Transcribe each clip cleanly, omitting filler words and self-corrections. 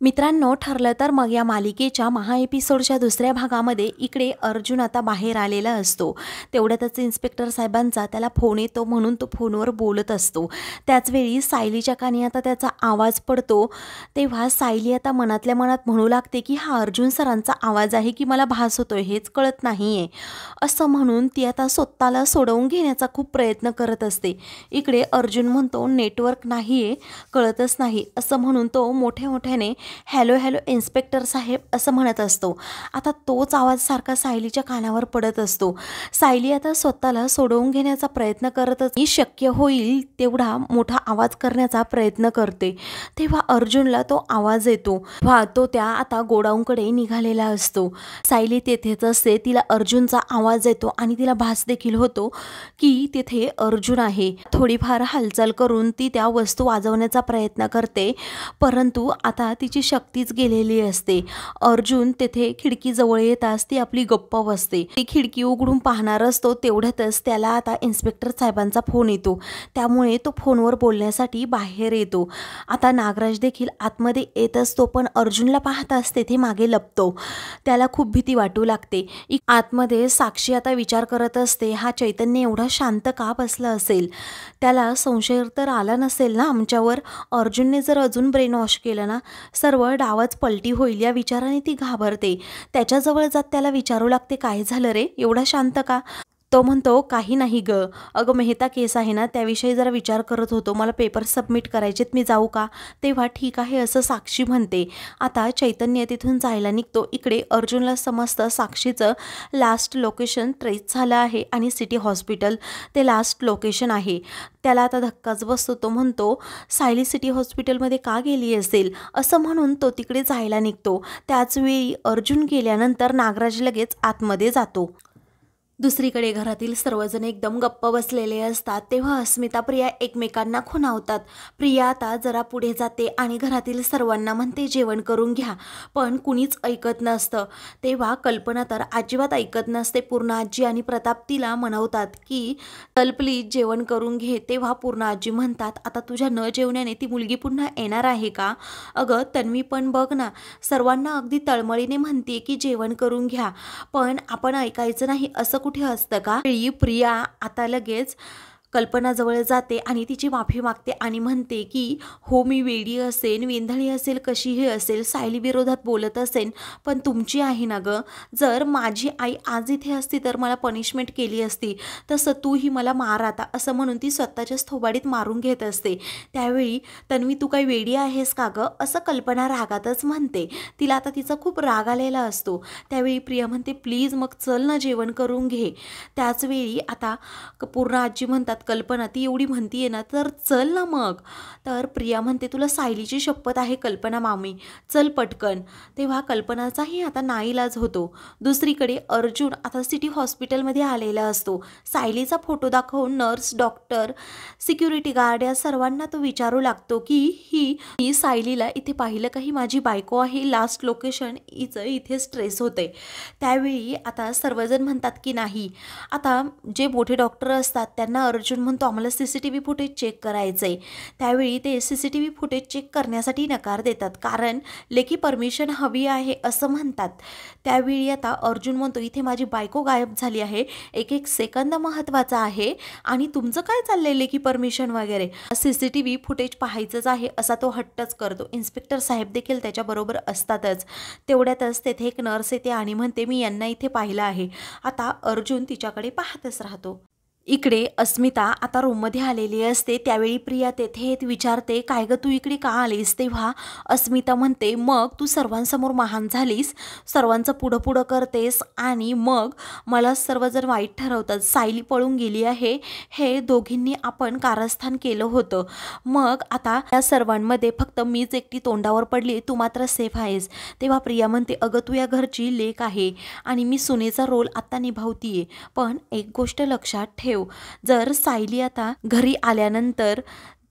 मित्रांनो, ठरलं तर मग या मालिकेच्या एपिसोडच्या दुसऱ्या भागामध्ये इकडे अर्जुन आता बाहेर आलेला असतो. तेवढ्यातच इन्स्पेक्टर साहेबांचा त्याला फोन येतो, म्हणून तो फोनवर बोलत असतो. त्याचवेळी सायलीच्या कानी आता त्याचा आवाज पडतो. तेव्हा सायली आता मनातल्या मनात म्हणू लागते की हा अर्जुन सरांचा आवाज आहे की मला भास होतोय हेच कळत नाही आहे. असं म्हणून ती आता स्वतःला सोडवून घेण्याचा खूप प्रयत्न करत असते. इकडे अर्जुन म्हणतो नेटवर्क नाही आहे, कळतच नाही, असं म्हणून तो मोठ्या मोठ्याने हॅलो हॅलो इन्स्पेक्टर साहेब असं म्हणत असतो. आता तोच आवाज सारखा सायलीच्या कानावर पडत असतो. सायली आता स्वतःला सोडवून घेण्याचा प्रयत्न करतच शक्य होईल तेवढा मोठा आवाज करण्याचा प्रयत्न करते. तेव्हा अर्जुनला तो आवाज येतो. तो त्या आता गोडाऊनकडे निघालेला असतो. सायली तेथेच असते. तिला अर्जुनचा आवाज येतो आणि तिला भास देखील होतो की तिथे अर्जुन आहे. थोडीफार हालचाल करून ती त्या वस्तू वाजवण्याचा प्रयत्न करते, परंतु आता तिची शक्तीच गेलेली असते. अर्जुन तेथे खिडकीजवळ येताच ती आपली गप्प बसते. ती खिडकी उघडून पाहणार असतो. तेवढ्यातच त्याला आता इन्स्पेक्टर साहेबांचा फोन येतो. त्यामुळे तो फोनवर बोलण्यासाठी बाहेर येतो. आता नागराज देखील आतमध्ये येत असतो, पण अर्जुनला पाहताच तेथे मागे लपतो. त्याला खूप भीती वाटू लागते. आतमध्ये साक्षी आता विचार करत असते, हा चैतन्य एवढा शांत का बसला असेल? त्याला संशय तर आला नसेल ना आमच्यावर? अर्जुनने जर अजून ब्रेन वॉश केलं ना, सर्व डावच पलटी होईल या विचाराने ती घाबरते. त्याच्याजवळ जात त्याला विचारू लागते, काय झालं रे, एवढा शांत का? तो म्हणतो, काही नाही ग, अगं मेहता केस आहे ना, त्याविषयी जरा विचार करत होतो, मला पेपर सबमिट करायचेत, मी जाऊ का? तेव्हा ठीक आहे असं साक्षी म्हणते. आता चैतन्य तिथून जायला निघतो. इकडे अर्जुनला समजतं साक्षीचं लास्ट लोकेशन ट्रेस झालं आहे आणि सिटी हॉस्पिटल ते लास्ट लोकेशन आहे. त्याला आता धक्काच बसतो. तो म्हणतो, सायली सिटी हॉस्पिटलमध्ये का गेली असेल? असं म्हणून तो तिकडे जायला निघतो. त्याचवेळी अर्जुन गेल्यानंतर नागराज लगेच आतमध्ये जातो. दुसरीकडे घरातील सर्वजण एकदम गप्प बसलेले असतात. तेव्हा अस्मिता प्रिया एकमेकांना खुणावतात. प्रिया आता जरा पुढे जाते आणि घरातील सर्वांना म्हणते जेवण करून घ्या, पण कुणीच ऐकत नसतं. तेव्हा कल्पना तर अजिबात ऐकत नसते. पूर्ण आजी आणि प्रताप तिला म्हणवतात की चल प्लीज जेवण करून घे. तेव्हा पूर्ण आजी म्हणतात, आता तुझ्या न जेवण्याने ती मुलगी पुन्हा येणार आहे का? अगं तन्वी पण बघ ना, सर्वांना अगदी तळमळीने म्हणते की जेवण करून घ्या, पण आपण ऐकायचं नाही असं कुठे असतं का? प्रिया आता लगेच कल्पनाजवळ जाते आणि तिची माफी मागते आणि म्हणते की हो, मी वेडी असेल, वेंधळी असेल, कशीही असेल, सायली विरोधात बोलत असेल, पण तुमची आहे ना गं, जर माझी आई आज इथे असती तर मला पनिशमेंट केली असती, तसं तूही मला मार आता, असं म्हणून ती स्वतःच्याच थोबाडीत मारून घेत असते. त्यावेळी तन्वी तू काही वेडी आहेस का गं, असं कल्पना रागातच म्हणते. तिला आता तिचा खूप राग आलेला असतो. त्यावेळी प्रिया म्हणते प्लीज मग चल ना जेवण करून घे. त्याचवेळी आता पूर्ण आजी म्हणतात, कल्पना ती एवढी म्हणतीये ना तर चल ना मग. तर प्रिया म्हणते, तुला सायलीची शपथ आहे कल्पना मामी, चल पटकन. तेव्हा कल्पनाचाही आता नाईलाज होतो. दुसरीकडे अर्जुन आता सिटी हॉस्पिटलमध्ये आलेला असतो. सायलीचा फोटो दाखवून नर्स, डॉक्टर, सिक्युरिटी गार्ड या सर्वांना तो विचारू लागतो की ही सायलीला इथे पाहिलं का? ही माझी बायको आहे, लास्ट लोकेशन हिचं इथे स्ट्रेस होते. त्यावेळी आता सर्वजण म्हणतात की नाही. आता जे मोठे डॉक्टर असतात त्यांना अर्जुन म्हणतो आम्हाला CCTV फुटेज चेक करायचं आहे. त्यावेळी ते CCTV फुटेज चेक करण्यासाठी नकार देतात, कारण लेखी परमिशन हवी आहे असं म्हणतात. त्यावेळी आता अर्जुन म्हणतो इथे माझी बायको गायब झाली आहे, एक एक सेकंद महत्त्वाचा आहे आणि तुमचं काय चाललंय लेखी परमिशन वगैरे, CCTV फुटेज पाहायचंच आहे असा तो हट्टच करतो. इन्स्पेक्टर साहेब देखील त्याच्याबरोबर असतातच. तेवढ्यातच तेथे एक नर्स येते आणि म्हणते मी यांना इथे पाहिलं आहे. आता अर्जुन तिच्याकडे पाहतच राहतो. इकडे अस्मिता आता रूममध्ये आलेली असते. त्यावेळी प्रिया तेथे विचारते, काय ग तू इकडे का आलीस? तेव्हा अस्मिता म्हणते, मग तू सर्वांसमोर महान झालीस, सर्वांचं पुढं पुढं करतेस आणि मग मला सर्वजण वाईट ठरवतात. सायली पळून गेली आहे, हे दोघींनी आपण कारस्थान केलं होतं, मग आता या सर्वांमध्ये फक्त मीच एकटी तोंडावर पडली, तू मात्र सेफ आहेस. तेव्हा प्रिया म्हणते, अगं तू या घरची लेक आहे आणि मी सुनेचा रोल आता निभावतीये, पण एक गोष्ट लक्षात ठेव, जर सायली आता घरी आल्यानंतर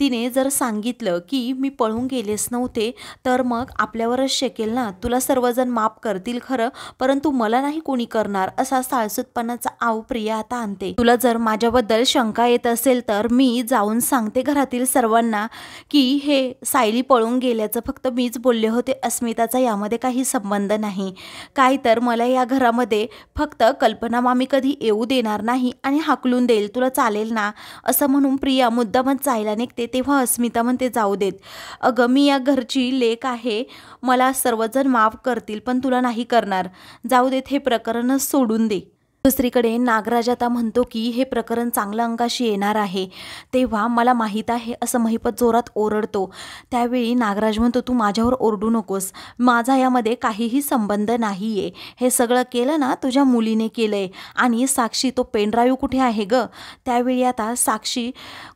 तिने जर सांगितलं की मी पळून गेलेच नव्हते तर मग आपल्यावरच शेकेल ना, तुला सर्वजण माफ करतील खरं, परंतु मला नाही कोणी करणार, असा साळसूतपणाचा आव प्रिया आता आणते. तुला जर माझ्याबद्दल शंका येत असेल तर मी जाऊन सांगते घरातील सर्वांना की हे सायली पळून गेल्याचं फक्त मीच बोलले होते, अस्मिताचा यामध्ये काही संबंध नाही. काय तर मला या घरामध्ये फक्त कल्पना मामी कधी येऊ देणार नाही आणि हाकलून देईल, तुला चालेल ना, असं म्हणून प्रिया मुद्दामच जायला निघते. तेव्हा अस्मिता म्हणते जाऊ देत, अगं मी या घरची लेक आहे, मला सर्वजण माफ करतील पण तुला नाही करणार, जाऊ देत, हे प्रकरणच सोडून दे. दुसरीकडे नागराज आता म्हणतो की हे प्रकरण चांगलं अंगाशी येणार आहे. तेव्हा मला माहीत आहे असं महिपत जोरात ओरडतो. त्यावेळी नागराज म्हणतो तू माझ्यावर ओरडू नकोस, माझा यामध्ये काहीही संबंध नाही आहे, हे सगळं केलं ना तुझ्या मुलीने केलं आहे. आणि साक्षी तो पेनड्राईव्ह कुठे आहे ग? त्यावेळी आता साक्षी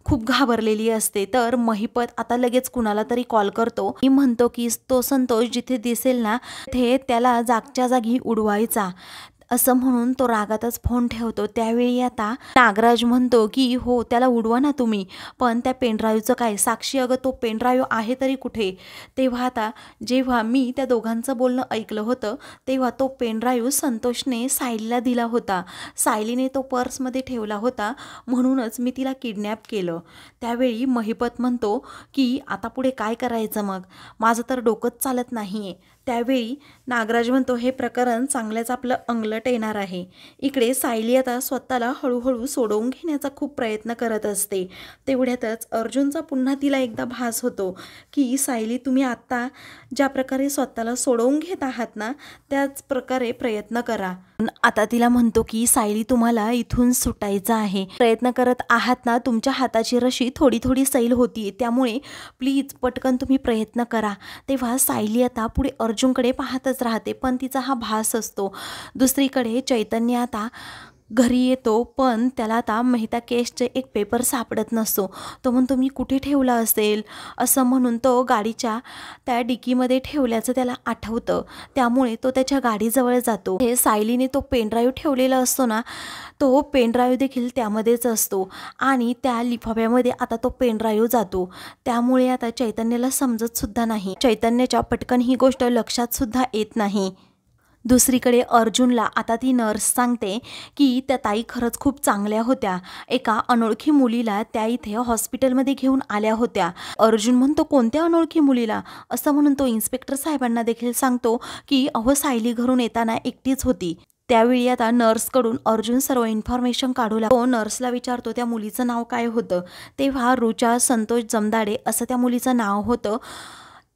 खूप घाबरलेली असते. तर महिपत आता लगेच कुणाला तरी कॉल करतो. मी म्हणतो की तो संतोष जिथे दिसेल ना ते त्याला जागच्या जागी उडवायचा, असं म्हणून तो रागातच फोन ठेवतो. त्यावेळी आता नागराज म्हणतो की हो त्याला उडवा ना तुम्ही, पण त्या पेनड्राईव्हचं काय? साक्षी अगं तो पेनड्राईव्ह आहे तरी कुठे? तेव्हा आता जेव्हा मी त्या दोघांचं बोलणं ऐकलं होतं तेव्हा तो पेनड्राईव्ह संतोषने सायलीला दिला होता, सायलीने तो पर्समध्ये ठेवला होता, म्हणूनच मी तिला किडनॅप केलं. त्यावेळी महिपत म्हणतो की आता पुढे काय करायचं मग, माझं तर डोकंच चालत नाही आहे. त्यावेळी नागराज म्हणतो हे प्रकरण चांगल्याच आपलं अंगलट येणार आहे. इकडे सायली आता स्वतःला हळूहळू सोडवून घेण्याचा खूप प्रयत्न करत असते. तेवढ्यातच अर्जुनचा पुन्हा तिला एकदा भास होतो की सायली तुम्ही आत्ता ज्या प्रकारे स्वतःला सोडवून घेत आहात ना त्याच प्रकारे प्रयत्न करा. आता तिला म्हणतो की सायली तुम्हाला इथून सुटायचं आहे, प्रयत्न करत आहात ना, तुमच्या हाताची रशी थोडी थोडी सैल होती, त्यामुळे प्लीज पटकन तुम्ही प्रयत्न करा. तेव्हा सायली आता पुढे अर्जुनकडे पाहतच राहते पण तिचा हा भास असतो. दुसरीकडे चैतन्य आता घरी येतो पण त्याला आता मेहता केसचे एक पेपर सापडत नसतो. तो म्हणतो मी कुठे ठेवला असेल, असं म्हणून तो गाडीच्या त्या डिकीमध्ये ठेवल्याचं त्याला आठवतं. त्यामुळे तो त्याच्या गाडीजवळ जातो. हे सायलीने तो पेनड्राईव्ह ठेवलेला असतो ना, तो पेनड्राईव्ह देखील त्यामध्येच असतो आणि त्या लिफाफ्यामध्ये आता तो पेनड्राईव्ह जातो. त्यामुळे आता चैतन्याला समजत सुद्धा नाही, चैतन्याच्या पटकन ही गोष्ट लक्षात सुद्धा येत नाही. दुसरीकडे अर्जुनला आता ती नर्स सांगते की त्या ताई खरंच खूप चांगल्या होत्या, एका अनोळखी मुलीला त्या इथे हॉस्पिटलमध्ये घेऊन आल्या होत्या. अर्जुन म्हणतो कोणत्या अनोळखी मुलीला, असं म्हणून तो इन्स्पेक्टर साहेबांना देखील सांगतो की अहो सायली घरून येताना एकटीच होती. त्यावेळी आता नर्सकडून अर्जुन सर्व इन्फॉर्मेशन काढू लागतो. तो नर्सला विचारतो त्या मुलीचं नाव काय होतं. तेव्हा रुचा संतोष जमदाडे असं त्या मुलीचं नाव होतं.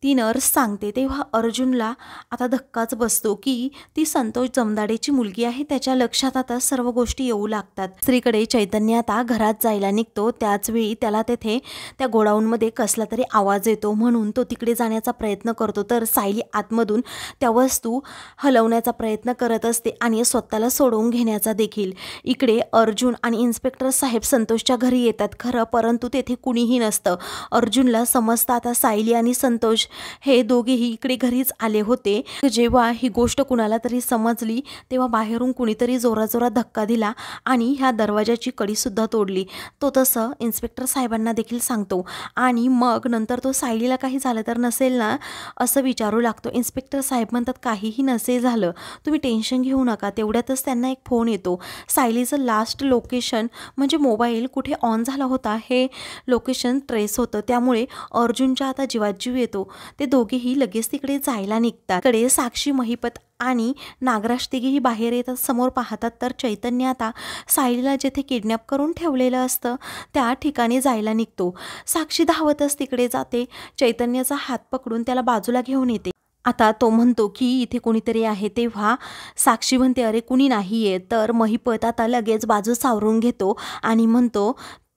ती नर्स सांगते. तेव्हा अर्जुनला आता धक्काच बसतो की ती संतोष जमदाडेची मुलगी आहे. त्याच्या लक्षात आता सर्व गोष्टी येऊ लागतात. दुसरीकडे चैतन्य आता घरात जायला निघतो. त्याचवेळी त्याला तेथे त्या गोडाऊनमध्ये कसला तरी आवाज येतो, म्हणून तो तिकडे जाण्याचा प्रयत्न करतो. तर सायली आतमधून त्या वस्तू हलवण्याचा प्रयत्न करत असते आणि स्वतःला सोडवून घेण्याचा देखील. इकडे अर्जुन आणि इन्स्पेक्टर साहेब संतोषच्या घरी येतात खरं, परंतु तेथे कुणीही नसतं. अर्जुनला समजतं आता सायली आणि संतोष हे दोघेही इकडे घरीच आले होते. जेव्हा ही गोष्ट कुणाला तरी समजली तेव्हा बाहेरून कुणीतरी जोराजोरात धक्का दिला आणि ह्या दरवाजाची कडी सुद्धा तोडली. तो तसं इन्स्पेक्टर साहेबांना देखील सांगतो आणि मग नंतर तो सायलीला काही झालं तर नसेल ना असं विचारू लागतो. इन्स्पेक्टर साहेब म्हणतात काहीही नसेल झालं, तुम्ही टेन्शन घेऊ नका. तेवढ्यातच त्यांना एक फोन येतो. सायलीचं लास्ट लोकेशन म्हणजे मोबाईल कुठे ऑन झाला होता हे लोकेशन ट्रेस होतं. त्यामुळे अर्जुनच्या आता जीवात जीव येतो. ते दोघेही लगेच तिकडे जायला निघतात. कडे साक्षी, महिपत आणि नागराज तिघेही बाहेर येतात. समोर पाहतात तर चैतन्य आता सायलीला जिथे किडनॅप करून ठेवलेलं असतं त्या ठिकाणी जायला निघतो. साक्षी धावतच तिकडे जाते. चैतन्याचा हात पकडून त्याला बाजूला घेऊन येते. आता तो म्हणतो की इथे कोणीतरी आहे. तेव्हा साक्षी म्हणते अरे कुणी नाही आहे. तर महिपत आता लगेच बाजू सावरून घेतो आणि म्हणतो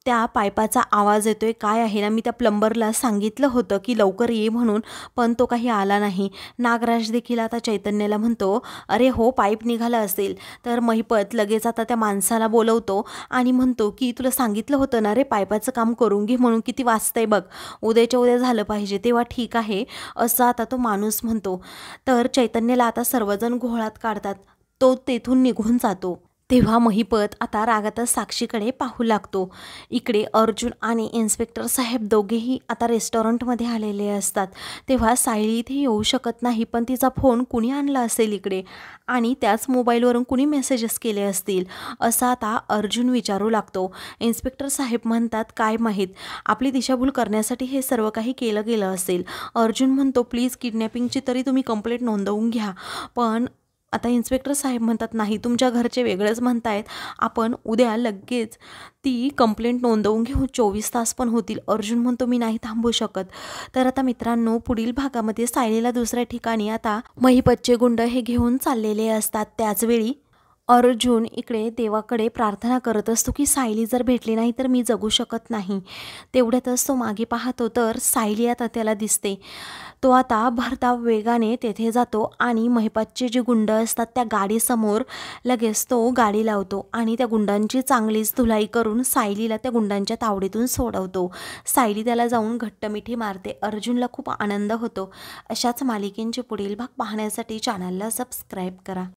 त्या पाईपाचा आवाज येतोय, काय आहे ना, मी त्या प्लंबरला सांगितलं होतं की लवकर ये म्हणून, पण तो काही आला नाही. नागराज देखील आता चैतन्याला म्हणतो अरे हो पाईप निघाला असेल. तर महिपत लगेच आता त्या माणसाला बोलवतो आणि म्हणतो की तुला सांगितलं होतं ना रे पाईपाचं काम करून घे म्हणून, किती वाजतंय बघ, उद्याच्या उद्या झालं पाहिजे. तेव्हा ठीक आहे असं आता तो माणूस म्हणतो. तर चैतन्याला आता सर्वजण घोळात काढतात. तो तेथून निघून जातो. तेव्हा महिपत आता रागातच साक्षीकडे पाहू लागतो. इकडे अर्जुन आणि इन्स्पेक्टर साहेब दोघेही आता रेस्टॉरंटमध्ये आलेले असतात. तेव्हा सायली इथे येऊ शकत नाही, पण तिचा फोन कुणी आणला असेल इकडे आणि त्याच मोबाईलवरून कुणी मेसेजेस केले असतील असं आता अर्जुन विचारू लागतो. इन्स्पेक्टर साहेब म्हणतात, काय माहीत, आपली दिशाभूल करण्यासाठी हे सर्व काही केलं गेलं असेल. अर्जुन म्हणतो, प्लीज किडनॅपिंगची तरी तुम्ही कंप्लेंट नोंदवून घ्या. पण आता इन्स्पेक्टर साहेब म्हणतात, नाही, तुमच्या घरचे वेगळंच म्हणतायत, आपण उद्या लगेच ती कंप्लेंट नोंदवून घेऊ, 24 तास पण होतील. अर्जुन म्हणतो, मी नाही थांबू शकत. तर आता मित्रांनो, पुढील भागामध्ये सायलीला दुसऱ्या ठिकाणी आता महिपतचे गुंड हे घेऊन चाललेले असतात. त्याचवेळी अर्जुन इकडे देवाकडे प्रार्थना करत असतो की सायली जर भेटली नाही तर मी जगू शकत नाही. तेवढ्यातच तो मागे पाहतो तर सायली आता त्याला दिसते. तो आता भरधाव वेगाने तेथे जातो आणि महिपतचे जे गुंड असतात त्या गाडीसमोर लगेच तो गाडी लावतो आणि त्या गुंडांची चांगलीच धुलाई करून सायलीला त्या गुंडांच्या तावडीतून सोडवतो. सायली त्याला जाऊन घट्ट मिठी मारते. अर्जुनला खूप आनंद होतो. अशाच मालिकेंचे पुढील भाग पाहण्यासाठी चॅनलला सबस्क्राईब करा.